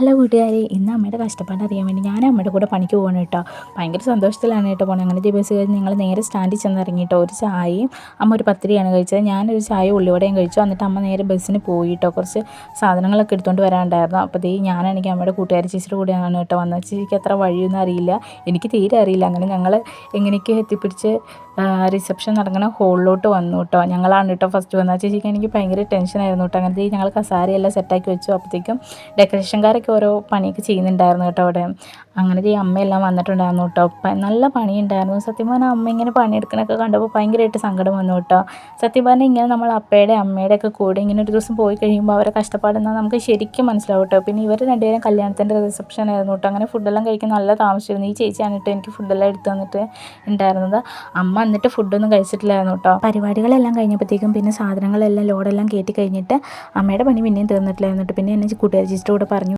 Hello കൂട്ടുകാരെ, ഇന്ന് അമ്മയുടെ കഷ്ടപ്പാട് അറിയാൻ വേണ്ടി ഞാൻ അമ്മയുടെ കൂടെ പണിക്ക് പോകണം കേട്ടോ. ഭയങ്കര സന്തോഷത്തിലാണ് കേട്ടോ പോകണം. അങ്ങനെ ബസ് കഴിഞ്ഞ് ഞങ്ങൾ നേരെ സ്റ്റാൻഡിൽ ചെന്ന് ഇറങ്ങി കേട്ടോ. ഒരു ചായയും അമ്മ ഒരു പത്തിരിയാണ് കഴിച്ചത്. ഞാനൊരു ചായ ഉള്ളിവടയും കഴിച്ചു. എന്നിട്ട് അമ്മ നേരെ ബസ്സിന് പോയി കേട്ടോ. കുറച്ച് സാധനങ്ങളൊക്കെ എടുത്തുകൊണ്ട് വരാനുണ്ടായിരുന്നു. അപ്പോൾ ഞാനാണെങ്കിൽ അമ്മയുടെ കൂട്ടുകാരി ചേച്ചിയുടെ കൂടെയാണ് കേട്ടോ വന്നത്. ചേച്ചിക്ക് അത്ര വഴിയൊന്നും അറിയില്ല, എനിക്ക് തീരെ അറിയില്ല. അങ്ങനെ ഞങ്ങൾ എങ്ങനെയൊക്കെ എത്തിപ്പിടിച്ച് റിസപ്ഷൻ നടക്കുന്ന ഹോളിലോട്ട് വന്നു കേട്ടോ. ഞങ്ങളാണ് കേട്ടോ ഫസ്റ്റ് വന്നത്. ചേച്ചിക്ക് എനിക്ക് ഭയങ്കര ടെൻഷനായിരുന്നു കേട്ടോ. അങ്ങനത്തെ ഞങ്ങൾ കസാരയെല്ലാം സെറ്റാക്കി വെച്ചു. അപ്പോഴത്തേക്കും ഡെക്കറേഷൻകാരൊക്കെ ഓരോ പണിയൊക്കെ ചെയ്യുന്നുണ്ടായിരുന്നു കേട്ടോ അവിടെ. അങ്ങനെ ഈ അമ്മയെല്ലാം വന്നിട്ടുണ്ടായിരുന്നു കേട്ടോ. നല്ല പണിയുണ്ടായിരുന്നു. സത്യം പറഞ്ഞാൽ അമ്മ ഇങ്ങനെ പണിയെടുക്കണൊക്കെ കണ്ടപ്പോൾ ഭയങ്കരമായിട്ട് സങ്കടം വന്നു കേട്ടോ. സത്യം പറഞ്ഞാൽ ഇങ്ങനെ നമ്മൾ അപ്പയുടെ അമ്മയുടെ ഒക്കെ കൂടെ ഇങ്ങനെ ഒരു ദിവസം പോയി കഴിയുമ്പോൾ അവരെ കഷ്ടപ്പാടെന്നാൽ നമുക്ക് ശരിക്കും മനസ്സിലാവും കേട്ടോ. പിന്നെ ഇവർ രണ്ടുപേരും കല്യാണത്തിൻ്റെ റിസപ്ഷൻ ആയിരുന്നു കേട്ടോ. അങ്ങനെ ഫുഡെല്ലാം കഴിക്കാൻ നല്ല താമസിച്ചിരുന്നു. ഈ ചേച്ചിയാണ് കേട്ടോ എനിക്ക് ഫുഡെല്ലാം എടുത്ത് തന്നിട്ട് ഉണ്ടായിരുന്നത്. അമ്മ എന്നിട്ട് ഫുഡൊന്നും കഴിച്ചിട്ടില്ലായിരുന്നു കേട്ടോ. പരിപാടികളെല്ലാം കഴിഞ്ഞപ്പോഴത്തേക്കും പിന്നെ സാധനങ്ങളെല്ലാം ലോഡെല്ലാം കയറ്റി കഴിഞ്ഞിട്ട് അമ്മയുടെ പണി പിന്നെയും തീർന്നിട്ടില്ലായിരുന്നു കേട്ടോ. പിന്നെ എന്നെ കൂട്ടുകാരി ചേച്ചിയുടെ കൂടെ പറഞ്ഞു